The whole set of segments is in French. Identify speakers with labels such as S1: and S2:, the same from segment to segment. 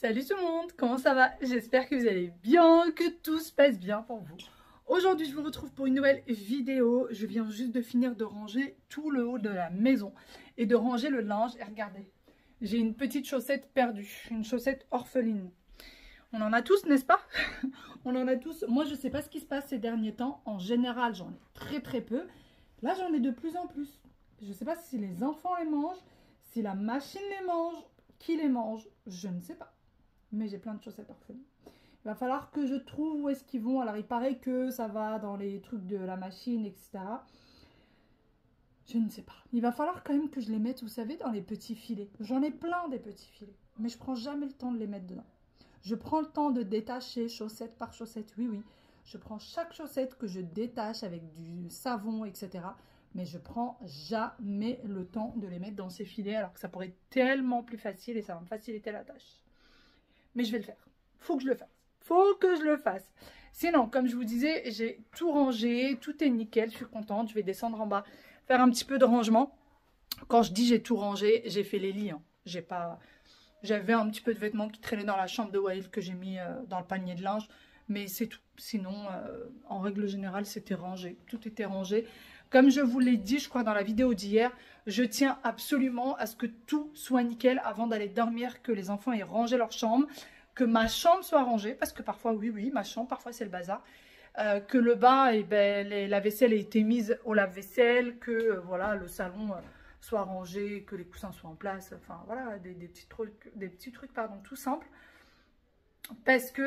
S1: Salut tout le monde, comment ça va? J'espère que vous allez bien, que tout se passe bien pour vous. Aujourd'hui, je vous retrouve pour une nouvelle vidéo. Je viens juste de finir de ranger tout le haut de la maison et de ranger le linge. Et regardez, j'ai une petite chaussette perdue, une chaussette orpheline. On en a tous, n'est-ce pas? On en a tous. Moi, je ne sais pas ce qui se passe ces derniers temps. En général, j'en ai très peu. Là, j'en ai de plus en plus. Je ne sais pas si les enfants les mangent, si la machine les mange, qui les mange, je ne sais pas. Mais j'ai plein de chaussettes orphelines. Il va falloir que je trouve où est-ce qu'ils vont. Alors, il paraît que ça va dans les trucs de la machine, etc. Je ne sais pas. Il va falloir quand même que je les mette, vous savez, dans les petits filets. J'en ai plein des petits filets, mais je prends jamais le temps de les mettre dedans. Je prends le temps de détacher chaussette par chaussette, oui, oui. Je prends chaque chaussette que je détache avec du savon, etc. Mais je prends jamais le temps de les mettre dans ces filets, alors que ça pourrait être tellement plus facile et ça va me faciliter la tâche. Mais je vais le faire. Faut que je le fasse. Faut que je le fasse. Sinon, comme je vous disais, j'ai tout rangé. Tout est nickel. Je suis contente. Je vais descendre en bas, faire un petit peu de rangement. Quand je dis j'ai tout rangé, j'ai fait les lits. Hein. J'avais un petit peu de vêtements qui traînaient dans la chambre de Wael que j'ai mis dans le panier de linge. Mais c'est tout. Sinon, en règle générale, c'était rangé. Tout était rangé. Comme je vous l'ai dit, je crois, dans la vidéo d'hier, je tiens absolument à ce que tout soit nickel avant d'aller dormir, que les enfants aient rangé leur chambre, que ma chambre soit rangée, parce que parfois, oui, ma chambre, parfois c'est le bazar, que le bas, eh ben, la vaisselle ait été mise au lave-vaisselle, que voilà, le salon soit rangé, que les coussins soient en place, enfin voilà, des petits trucs, pardon, tout simples. Parce que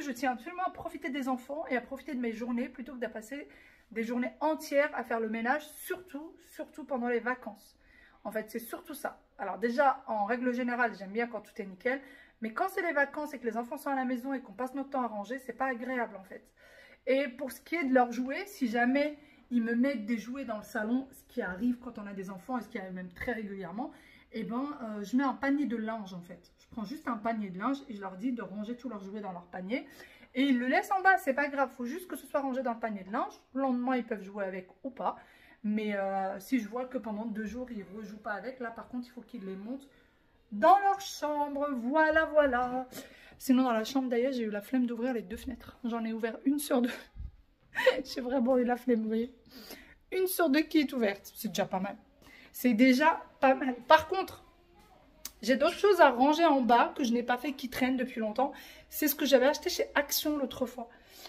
S1: je tiens absolument à profiter des enfants et à profiter de mes journées plutôt que de passer des journées entières à faire le ménage, surtout pendant les vacances. En fait, c'est surtout ça. Alors déjà, en règle générale, j'aime bien quand tout est nickel, mais quand c'est les vacances et que les enfants sont à la maison et qu'on passe notre temps à ranger, c'est pas agréable en fait. Et pour ce qui est de leurs jouets, si jamais ils me mettent des jouets dans le salon, ce qui arrive quand on a des enfants et ce qui arrive même très régulièrement, eh ben, je mets un panier de linge en fait. Je prends juste un panier de linge et je leur dis de ranger tous leurs jouets dans leur panier. Et ils le laissent en bas, c'est pas grave, il faut juste que ce soit rangé dans le panier de linge. Le lendemain, ils peuvent jouer avec ou pas. Mais si je vois que pendant 2 jours, ils ne rejouent pas avec, là par contre, il faut qu'ils les montent dans leur chambre. Voilà, voilà. Sinon, dans la chambre d'ailleurs, j'ai eu la flemme d'ouvrir les 2 fenêtres. J'en ai ouvert une sur 2. J'ai vraiment eu la flemme, vous voyez. Une sur 2 qui est ouverte, c'est déjà pas mal. C'est déjà pas mal. Par contre, j'ai d'autres choses à ranger en bas que je n'ai pas fait, qui traînent depuis longtemps. C'est ce que j'avais acheté chez Action l'autre fois.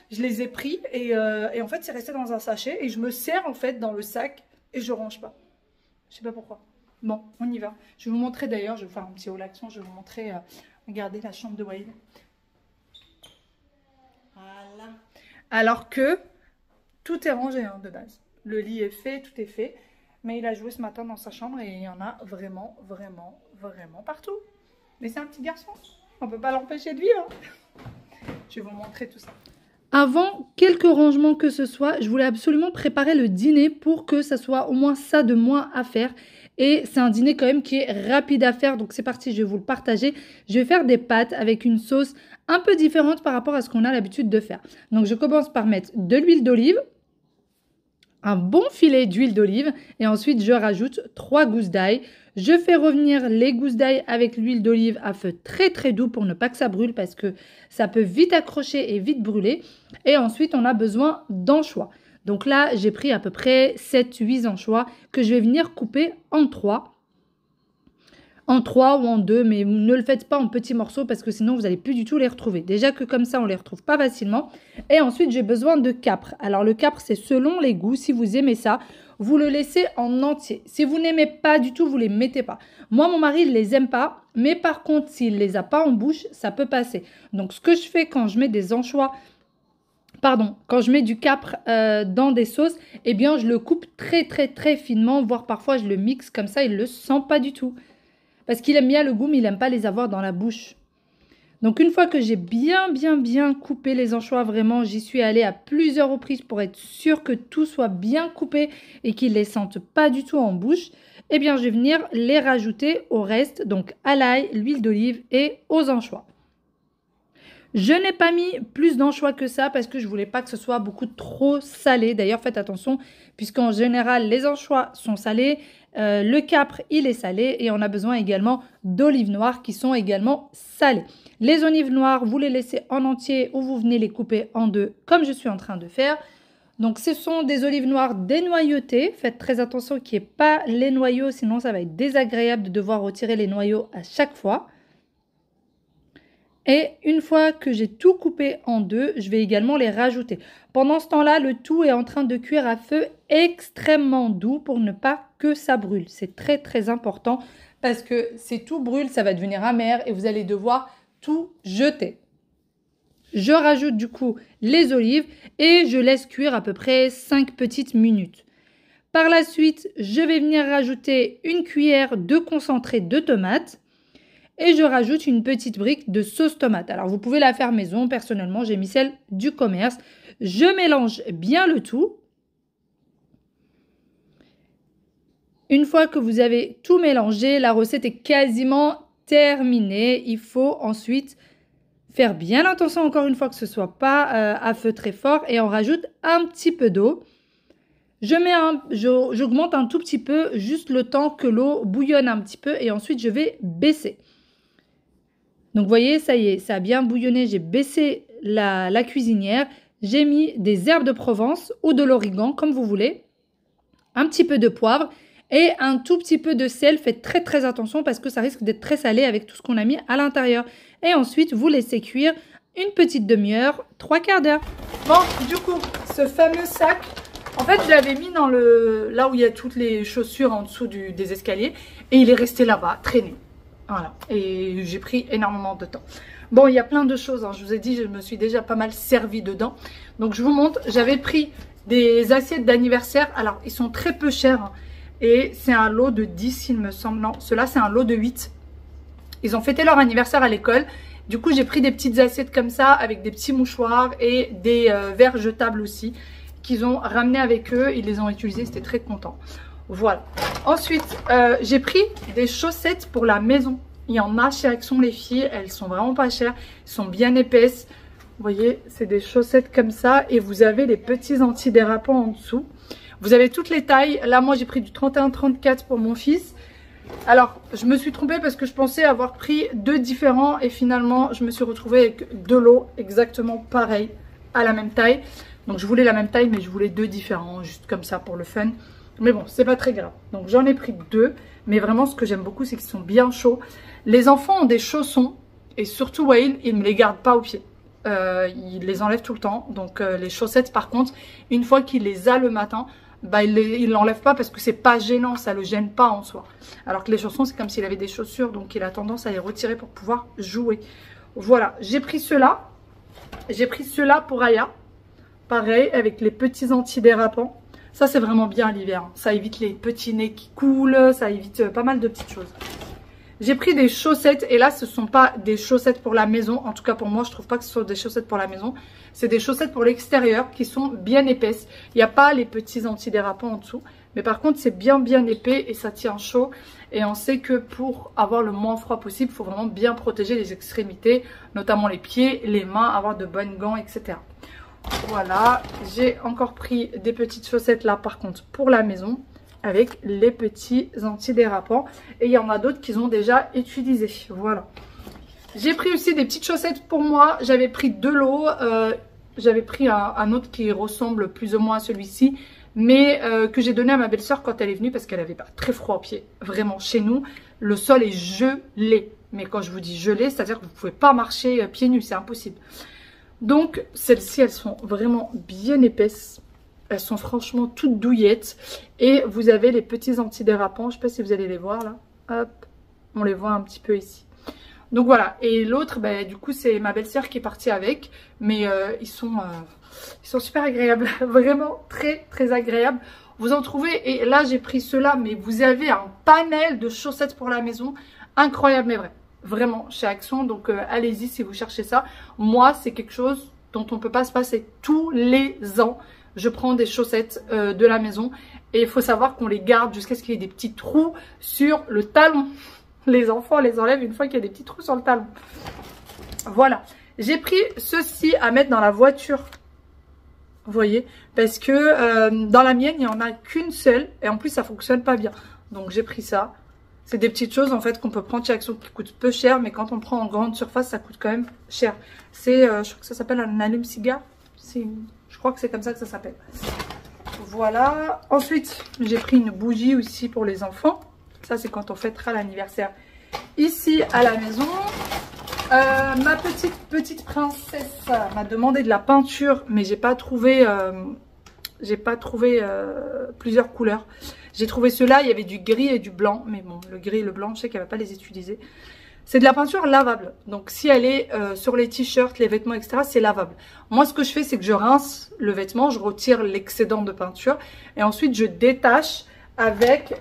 S1: Je les ai pris et en fait, c'est resté dans un sachet. Et je me sers en fait dans le sac et je range pas. Je sais pas pourquoi. Bon, on y va. Je vais vous montrer d'ailleurs, je vais vous faire un petit haul action. Je vais vous montrer, regardez la chambre de Wael. Voilà. Alors que tout est rangé hein, de base. Le lit est fait, tout est fait. Mais il a joué ce matin dans sa chambre et il y en a vraiment partout. Mais c'est un petit garçon. On ne peut pas l'empêcher de vivre. Je vais vous montrer tout ça. Avant quelques rangements que ce soit, je voulais absolument préparer le dîner pour que ça soit au moins ça de moins à faire. Et c'est un dîner quand même qui est rapide à faire. Donc c'est parti, je vais vous le partager. Je vais faire des pâtes avec une sauce un peu différente par rapport à ce qu'on a l'habitude de faire. Donc je commence par mettre de l'huile d'olive, un bon filet d'huile d'olive et ensuite je rajoute 3 gousses d'ail. Je fais revenir les gousses d'ail avec l'huile d'olive à feu très doux pour ne pas que ça brûle parce que ça peut vite accrocher et vite brûler. Et ensuite on a besoin d'anchois. Donc là j'ai pris à peu près 7-8 anchois que je vais venir couper en 3. En 3 ou en 2, mais ne le faites pas en petits morceaux parce que sinon vous n'allez plus du tout les retrouver. Déjà que comme ça on les retrouve pas facilement. Et ensuite j'ai besoin de capre. Alors le capre c'est selon les goûts. Si vous aimez ça, vous le laissez en entier. Si vous n'aimez pas du tout, vous les mettez pas. Moi mon mari il les aime pas, mais par contre s'il les a pas en bouche, ça peut passer. Donc ce que je fais quand je mets des anchois, quand je mets du capre dans des sauces, eh bien je le coupe très finement, voire parfois je le mixe comme ça, il le sent pas du tout. Parce qu'il aime bien le goût, mais il n'aime pas les avoir dans la bouche. Donc, une fois que j'ai bien coupé les anchois, vraiment, j'y suis allée à plusieurs reprises pour être sûre que tout soit bien coupé et qu'ils ne les sentent pas du tout en bouche. Eh bien, je vais venir les rajouter au reste, donc à l'ail, l'huile d'olive et aux anchois. Je n'ai pas mis plus d'anchois que ça parce que je ne voulais pas que ce soit beaucoup trop salé. D'ailleurs, faites attention puisqu'en général, les anchois sont salés. Le capre, il est salé et on a besoin également d'olives noires qui sont également salées. Les olives noires, vous les laissez en entier ou vous venez les couper en deux comme je suis en train de faire. Donc, ce sont des olives noires dénoyautées. Faites très attention qu'il n'y ait pas les noyaux, sinon ça va être désagréable de devoir retirer les noyaux à chaque fois. Et une fois que j'ai tout coupé en deux, je vais également les rajouter. Pendant ce temps-là, le tout est en train de cuire à feu extrêmement doux pour ne pas que ça brûle. C'est très très important parce que si tout brûle, ça va devenir amer et vous allez devoir tout jeter. Je rajoute du coup les olives et je laisse cuire à peu près 5 petites minutes. Par la suite, je vais venir rajouter une cuillère de concentré de tomate. Et je rajoute une petite brique de sauce tomate. Alors, vous pouvez la faire maison. Personnellement, j'ai mis celle du commerce. Je mélange bien le tout. Une fois que vous avez tout mélangé, la recette est quasiment terminée. Il faut ensuite faire bien attention, encore une fois, que ce ne soit pas à feu très fort. Et on rajoute un petit peu d'eau. J'augmente un tout petit peu, juste le temps que l'eau bouillonne un petit peu. Et ensuite, je vais baisser. Donc, vous voyez, ça y est, ça a bien bouillonné. J'ai baissé la cuisinière. J'ai mis des herbes de Provence ou de l'origan, comme vous voulez. Un petit peu de poivre et un tout petit peu de sel. Faites très, très attention parce que ça risque d'être très salé avec tout ce qu'on a mis à l'intérieur. Et ensuite, vous laissez cuire une petite demi-heure, 3/4 d'heure. Bon, du coup, ce fameux sac, en fait, je l'avais mis dans là où il y a toutes les chaussures en dessous des escaliers. Et il est resté là-bas, traîné. Voilà, et j'ai pris énormément de temps. Bon, il y a plein de choses, hein. Je vous ai dit, je me suis déjà pas mal servi dedans. Donc, je vous montre, j'avais pris des assiettes d'anniversaire. Alors, ils sont très peu chers. Hein. Et c'est un lot de 10, il me semble. Non, ceux-là, c'est un lot de 8. Ils ont fêté leur anniversaire à l'école. Du coup, j'ai pris des petites assiettes comme ça, avec des petits mouchoirs et des verres jetables aussi, qu'ils ont ramenés avec eux. Ils les ont utilisés, c'était très content. Voilà. Ensuite, j'ai pris des chaussettes pour la maison. Il y en a chez Action les filles. Elles sont vraiment pas chères. Elles sont bien épaisses. Vous voyez, c'est des chaussettes comme ça. Et vous avez les petits antidérapants en dessous. Vous avez toutes les tailles. Là, moi, j'ai pris du 31-34 pour mon fils. Alors, je me suis trompée parce que je pensais avoir pris deux différents. Et finalement, je me suis retrouvée avec deux lots exactement pareils, à la même taille. Donc, je voulais la même taille, mais je voulais deux différents, juste comme ça pour le fun. Mais bon, c'est pas très grave. Donc, j'en ai pris deux. Mais vraiment, ce que j'aime beaucoup, c'est qu'ils sont bien chauds. Les enfants ont des chaussons. Et surtout, Wael, il ne me les garde pas aux pieds. Il les enlève tout le temps. Donc, les chaussettes, par contre, une fois qu'il les a le matin, bah, il ne l'enlève pas parce que c'est pas gênant. Ça le gêne pas en soi. Alors que les chaussons, c'est comme s'il avait des chaussures. Donc, il a tendance à les retirer pour pouvoir jouer. Voilà, j'ai pris ceux-là. J'ai pris ceux-là pour Aya. Pareil, avec les petits antidérapants. Ça, c'est vraiment bien l'hiver. Ça évite les petits nez qui coulent. Ça évite pas mal de petites choses. J'ai pris des chaussettes. Et là, ce ne sont pas des chaussettes pour la maison. En tout cas, pour moi, je ne trouve pas que ce soit des chaussettes pour la maison. C'est des chaussettes pour l'extérieur qui sont bien épaisses. Il n'y a pas les petits antidérapants en dessous. Mais par contre, c'est bien épais et ça tient chaud. Et on sait que pour avoir le moins froid possible, il faut vraiment bien protéger les extrémités. Notamment les pieds, les mains, avoir de bonnes gants, etc. Voilà, j'ai encore pris des petites chaussettes là par contre pour la maison avec les petits antidérapants. Et il y en a d'autres qu'ils ont déjà utilisés. Voilà. J'ai pris aussi des petites chaussettes pour moi. J'avais pris deux lots. J'avais pris un autre qui ressemble plus ou moins à celui-ci. Mais que j'ai donné à ma belle-sœur quand elle est venue parce qu'elle avait pas très froid aux pieds. Vraiment, chez nous, le sol est gelé. Mais quand je vous dis gelé, c'est-à-dire que vous ne pouvez pas marcher pieds nus, c'est impossible. Donc, celles-ci, elles sont vraiment bien épaisses. Elles sont franchement toutes douillettes. Et vous avez les petits antidérapants. Je ne sais pas si vous allez les voir là. Hop, on les voit un petit peu ici. Donc voilà. Et l'autre, bah, du coup, c'est ma belle-sœur qui est partie avec. Mais ils sont super agréables. Vraiment très, très agréables. Vous en trouvez. Et là, j'ai pris ceux-là. Mais vous avez un panel de chaussettes pour la maison. Incroyable, mais vrai. Vraiment chez Action, donc allez-y si vous cherchez ça. Moi, c'est quelque chose dont on ne peut pas se passer. Tous les ans, je prends des chaussettes de la maison. Et il faut savoir qu'on les garde jusqu'à ce qu'il y ait des petits trous sur le talon. Les enfants les enlèvent une fois qu'il y a des petits trous sur le talon. Voilà. J'ai pris ceci à mettre dans la voiture. Vous voyez, parce que dans la mienne, il n'y en a qu'une seule. Et en plus, ça ne fonctionne pas bien. Donc j'ai pris ça. C'est des petites choses en fait qu'on peut prendre chez Action qui coûtent peu cher, mais quand on prend en grande surface, ça coûte quand même cher. C'est, je crois que ça s'appelle un allume-cigare. Je crois que c'est comme ça que ça s'appelle. Voilà. Ensuite, j'ai pris une bougie aussi pour les enfants. Ça, c'est quand on fêtera l'anniversaire ici à la maison. Ma petite princesse m'a demandé de la peinture, mais j'ai pas trouvé plusieurs couleurs. J'ai trouvé ceux-là, il y avait du gris et du blanc, mais bon, le gris et le blanc, je sais qu'elle va pas les utiliser. C'est de la peinture lavable, donc si elle est sur les t-shirts, les vêtements, etc., c'est lavable. Moi, ce que je fais, c'est que je rince le vêtement, je retire l'excédent de peinture, et ensuite je détache avec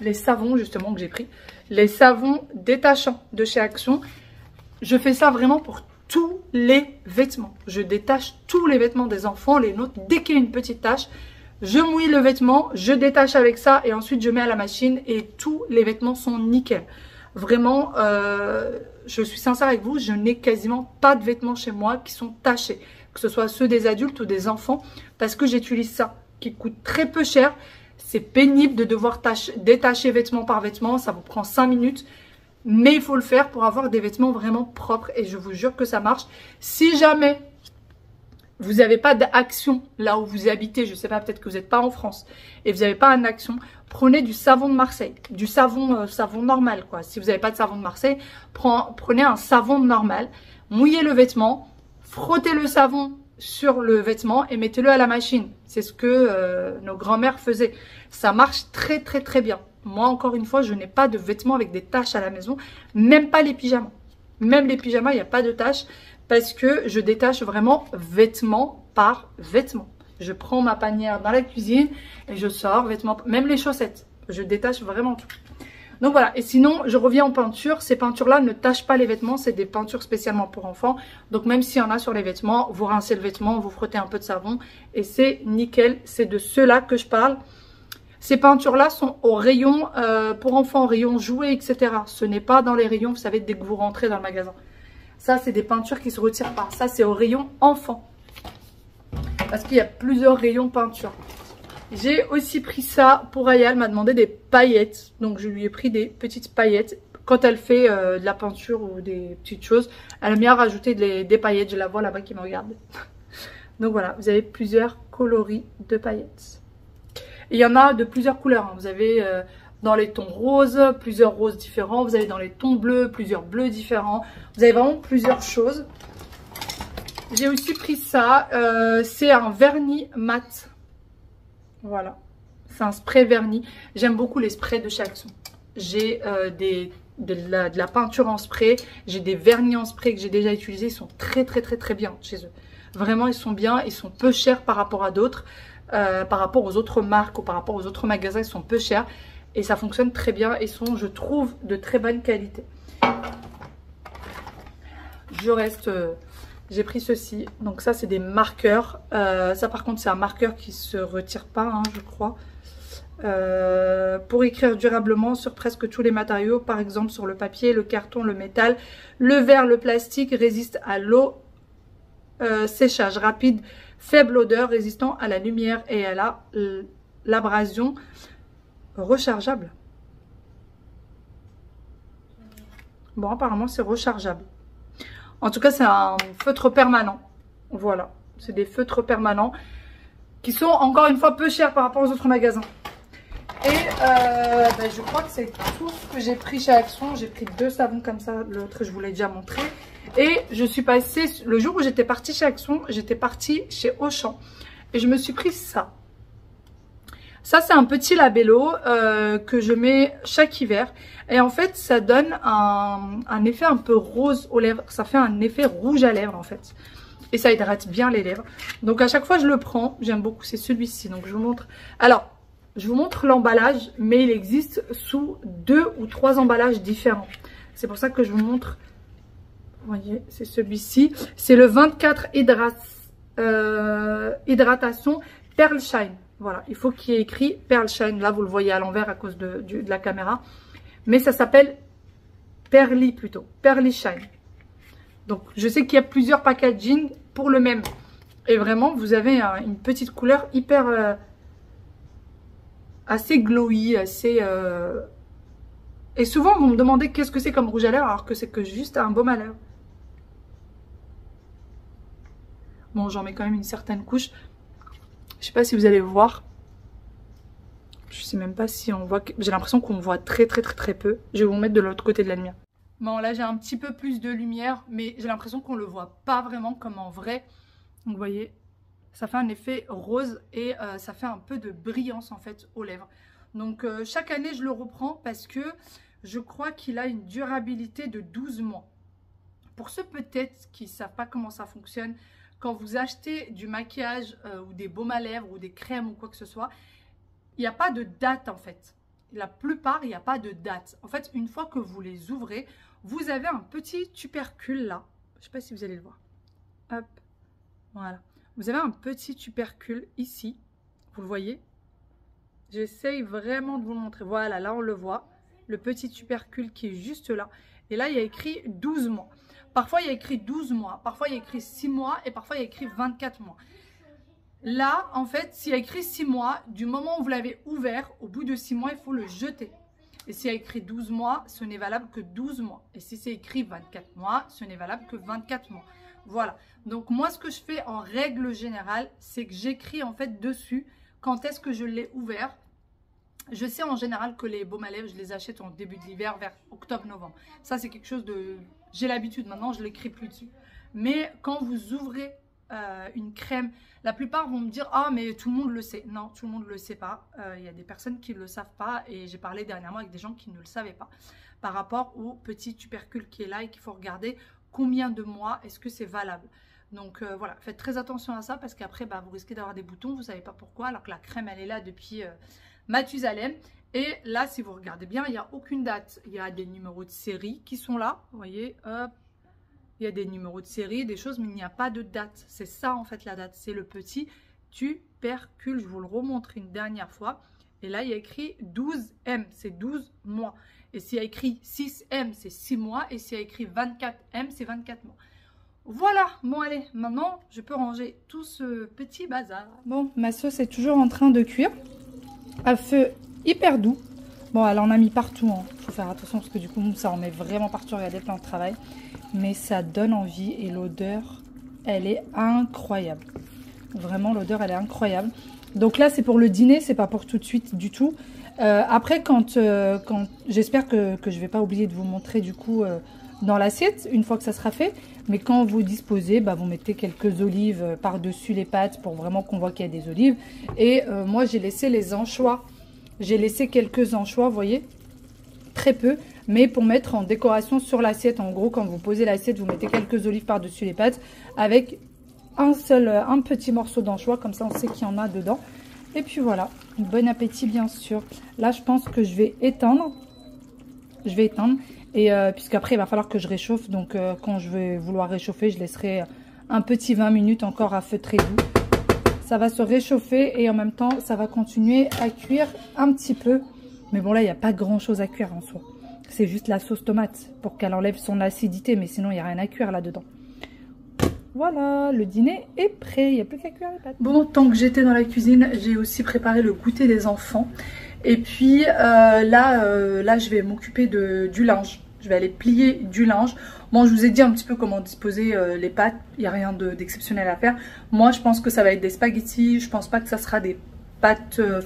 S1: les savons, justement, que j'ai pris. Les savons détachants de chez Action. Je fais ça vraiment pour tous les vêtements. Je détache tous les vêtements des enfants, les nôtres, dès qu'il y a une petite tache. Je mouille le vêtement, je détache avec ça et ensuite je mets à la machine et tous les vêtements sont nickel. Vraiment, je suis sincère avec vous, je n'ai quasiment pas de vêtements chez moi qui sont tachés. Que ce soit ceux des adultes ou des enfants, parce que j'utilise ça, qui coûte très peu cher. C'est pénible de devoir détacher vêtement par vêtement, ça vous prend 5 minutes. Mais il faut le faire pour avoir des vêtements vraiment propres et je vous jure que ça marche. Si jamais vous n'avez pas d'Action là où vous habitez, je ne sais pas, peut-être que vous n'êtes pas en France et vous n'avez pas un Action, prenez du savon de Marseille, du savon, savon normal quoi. Si vous n'avez pas de savon de Marseille, prenez un savon normal, mouillez le vêtement, frottez le savon sur le vêtement et mettez-le à la machine. C'est ce que nos grands-mères faisaient. Ça marche très très très bien. Moi, encore une fois, je n'ai pas de vêtements avec des taches à la maison, même pas les pyjamas. Même les pyjamas, il n'y a pas de taches parce que je détache vraiment vêtement par vêtement. Je prends ma panière dans la cuisine et je sors vêtements, même les chaussettes. Je détache vraiment tout. Donc voilà, et sinon, je reviens en peinture. Ces peintures-là ne tachent pas les vêtements, c'est des peintures spécialement pour enfants. Donc même s'il y en a sur les vêtements, vous rincez le vêtement, vous frottez un peu de savon et c'est nickel. C'est de ceux-là que je parle. Ces peintures-là sont au rayon pour enfants, au rayon jouets, etc. Ce n'est pas dans les rayons, vous savez, dès que vous rentrez dans le magasin. Ça, c'est des peintures qui ne se retirent pas. Ça, c'est au rayon enfant. Parce qu'il y a plusieurs rayons peinture. J'ai aussi pris ça pour Aya. Elle m'a demandé des paillettes. Donc, je lui ai pris des petites paillettes. Quand elle fait de la peinture ou des petites choses, elle aime bien rajouter des paillettes. Je la vois là-bas qui me regarde. Donc, voilà. Vous avez plusieurs coloris de paillettes. Il y en a de plusieurs couleurs. Hein. Vous avez dans les tons roses, plusieurs roses différents. Vous avez dans les tons bleus, plusieurs bleus différents. Vous avez vraiment plusieurs choses. J'ai aussi pris ça. C'est un vernis mat. Voilà. C'est un spray vernis. J'aime beaucoup les sprays de chez Action. J'ai de la peinture en spray. J'ai des vernis en spray que j'ai déjà utilisés. Ils sont très très très très bien chez eux. Vraiment, ils sont bien. Ils sont peu chers par rapport à d'autres. Par rapport aux autres marques ou par rapport aux autres magasins, ils sont peu chers et ça fonctionne très bien et sont, je trouve, de très bonne qualité. Je reste, j'ai pris ceci, donc ça c'est des marqueurs, ça par contre c'est un marqueur qui se retire pas, hein, je crois, pour écrire durablement sur presque tous les matériaux, par exemple sur le papier, le carton, le métal, le verre, le plastique, résiste à l'eau, séchage rapide, faible odeur, résistant à la lumière et à l'abrasion, rechargeable. Bon, apparemment, c'est rechargeable. En tout cas, c'est un feutre permanent. Voilà, c'est des feutres permanents qui sont, encore une fois, peu chers par rapport aux autres magasins. Et je crois que c'est tout ce que j'ai pris chez Action. J'ai pris 2 savons comme ça, l'autre, je vous l'ai déjà montré. Et je suis passée, le jour où j'étais partie chez Action, j'étais partie chez Auchan. Et je me suis pris ça. Ça, c'est un petit labello que je mets chaque hiver. Et en fait, ça donne un effet un peu rose aux lèvres. Ça fait un effet rouge à lèvres, en fait. Et ça hydrate bien les lèvres. Donc, à chaque fois, je le prends. J'aime beaucoup, c'est celui-ci. Donc, je vous montre. Alors, je vous montre l'emballage, mais il existe sous 2 ou 3 emballages différents. C'est pour ça que je vous montre. Vous voyez, c'est celui-ci. C'est le 24 hydratation Pearl Shine. Voilà, il faut qu'il y ait écrit Pearl Shine. Là, vous le voyez à l'envers à cause de la caméra. Mais ça s'appelle Pearly plutôt. Pearly Shine. Donc, je sais qu'il y a plusieurs packaging pour le même. Et vraiment, vous avez une petite couleur hyper assez glowy, assez... Et souvent, vous me demandez qu'est-ce que c'est comme rouge à lèvres, alors que c'est que juste un baume à lèvres. Bon, j'en mets quand même une certaine couche. Je sais pas si vous allez voir. Je sais même pas si on voit... J'ai l'impression qu'on voit très peu. Je vais vous mettre de l'autre côté de la lumière. Bon, là, j'ai un petit peu plus de lumière, mais j'ai l'impression qu'on le voit pas vraiment comme en vrai. Donc, vous voyez, ça fait un effet rose et ça fait un peu de brillance, en fait, aux lèvres. Donc, chaque année, je le reprends parce que je crois qu'il a une durabilité de 12 mois. Pour ceux peut-être qui ne savent pas comment ça fonctionne, quand vous achetez du maquillage ou des baumes à lèvres ou des crèmes ou quoi que ce soit, il n'y a pas de date en fait. La plupart, il n'y a pas de date. En fait, une fois que vous les ouvrez, vous avez un petit tubercule là. Je ne sais pas si vous allez le voir. Hop, voilà. Vous avez un petit tubercule ici. Vous le voyez? J'essaye vraiment de vous le montrer. Voilà, là on le voit. Le petit tubercule qui est juste là. Et là, il y a écrit 12 mois. Parfois, il y a écrit 12 mois. Parfois, il y a écrit 6 mois. Et parfois, il y a écrit 24 mois. Là, en fait, s'il y a écrit 6 mois, du moment où vous l'avez ouvert, au bout de 6 mois, il faut le jeter. Et s'il y a écrit 12 mois, ce n'est valable que 12 mois. Et si c'est écrit 24 mois, ce n'est valable que 24 mois. Voilà. Donc, moi, ce que je fais en règle générale, c'est que j'écris en fait dessus quand est-ce que je l'ai ouvert. Je sais en général que les baumes à lèvres, je les achète en début de l'hiver, vers octobre-novembre. Ça, c'est quelque chose de... J'ai l'habitude maintenant, je ne l'écris plus dessus. Mais quand vous ouvrez une crème, la plupart vont me dire « Ah, mais tout le monde le sait ». Non, tout le monde ne le sait pas. Il y a des personnes qui ne le savent pas. Et j'ai parlé dernièrement avec des gens qui ne le savaient pas. Par rapport au petit tubercule qui est là et qu'il faut regarder combien de mois est-ce que c'est valable. Donc voilà, faites très attention à ça parce qu'après, vous risquez d'avoir des boutons. Vous ne savez pas pourquoi alors que la crème, elle est là depuis... Mathusalem. Et là, si vous regardez bien, il n'y a aucune date. Il y a des numéros de série qui sont là. Vous voyez, hop. Il y a des numéros de série, des choses, mais il n'y a pas de date. C'est ça, en fait, la date. C'est le petit tubercule. Je vous le remontre une dernière fois. Et là, il y a écrit 12M. C'est 12 mois. Et s'il y a écrit 6M, c'est 6 mois. Et s'il y a écrit 24M, c'est 24 mois. Voilà, bon allez, maintenant, je peux ranger tout ce petit bazar. Bon, ma sauce est toujours en train de cuire. À feu hyper doux. Bon, elle en a mis partout. Faut faire attention parce que du coup, ça en met vraiment partout. Regardez, plein de travail. Mais ça donne envie et l'odeur, elle est incroyable. Vraiment, l'odeur, elle est incroyable. Donc là, c'est pour le dîner, c'est pas pour tout de suite du tout. Après, quand j'espère que je vais pas oublier de vous montrer du coup dans l'assiette, une fois que ça sera fait. Mais quand vous disposez, vous mettez quelques olives par-dessus les pâtes pour vraiment qu'on voit qu'il y a des olives. Et moi, j'ai laissé les anchois. J'ai laissé quelques anchois, vous voyez, très peu. Mais pour mettre en décoration sur l'assiette, en gros, quand vous posez l'assiette, vous mettez quelques olives par-dessus les pâtes avec un petit morceau d'anchois. Comme ça, on sait qu'il y en a dedans. Et puis voilà, bon appétit bien sûr. Là, je pense que je vais éteindre. Je vais éteindre. Et puisqu'après, il va falloir que je réchauffe. Donc, quand je vais vouloir réchauffer, je laisserai un petit 20 minutes encore à feu très doux. Ça va se réchauffer et en même temps, ça va continuer à cuire un petit peu. Mais bon, là, il n'y a pas grand-chose à cuire en soi. C'est juste la sauce tomate pour qu'elle enlève son acidité. Mais sinon, il n'y a rien à cuire là-dedans. Voilà, le dîner est prêt. Il n'y a plus qu'à cuire les pâtes. Bon, tant que j'étais dans la cuisine, j'ai aussi préparé le goûter des enfants. Et puis là, je vais m'occuper du linge. Je vais aller plier du linge. Bon, je vous ai dit un petit peu comment disposer les pâtes. Il n'y a rien d'exceptionnel à faire. Moi, je pense que ça va être des spaghettis. Je pense pas que ça sera des pâtes... je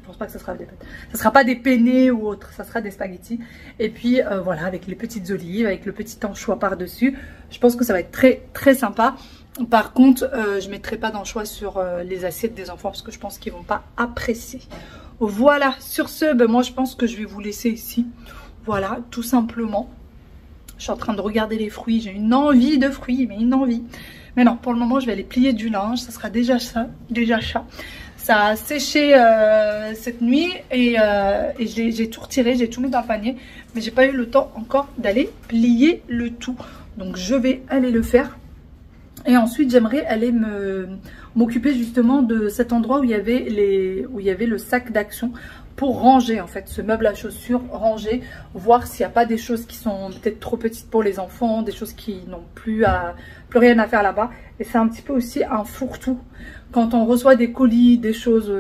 S1: pense pas que ça sera des pâtes. Ça sera pas des penne ou autre. Ça sera des spaghettis. Et puis, voilà, avec les petites olives, avec le petit anchois par-dessus. Je pense que ça va être très, très sympa. Par contre, je ne mettrai pas d'anchois sur les assiettes des enfants parce que je pense qu'ils ne vont pas apprécier. Voilà, sur ce, moi je pense que je vais vous laisser ici. Voilà, tout simplement. Je suis en train de regarder les fruits. J'ai une envie de fruits, mais une envie. Mais non, pour le moment, je vais aller plier du linge. Ça sera déjà ça. Ça a séché cette nuit et j'ai tout retiré. J'ai tout mis dans le panier. Mais j'ai pas eu le temps encore d'aller plier le tout. Donc, je vais aller le faire. Et ensuite, j'aimerais aller m'occuper justement de cet endroit où il y avait le sac d'Action pour ranger en fait ce meuble à chaussures, ranger, voir s'il n'y a pas des choses qui sont peut-être trop petites pour les enfants, des choses qui n'ont plus rien à faire là-bas. Et c'est un petit peu aussi un fourre-tout. Quand on reçoit des colis, des choses,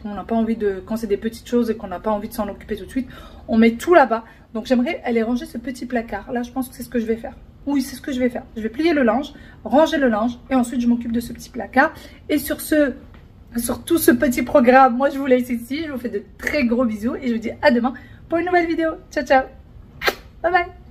S1: on n'a pas envie de, quand c'est des petites choses et qu'on n'a pas envie de s'en occuper tout de suite, on met tout là-bas. Donc j'aimerais aller ranger ce petit placard. Là, je pense que c'est ce que je vais faire. Oui, c'est ce que je vais faire. Je vais plier le linge, ranger le linge et ensuite je m'occupe de ce petit placard. Et sur tout ce petit programme, moi je vous laisse ici. Je vous fais de très gros bisous et je vous dis à demain pour une nouvelle vidéo. Ciao, ciao. Bye bye.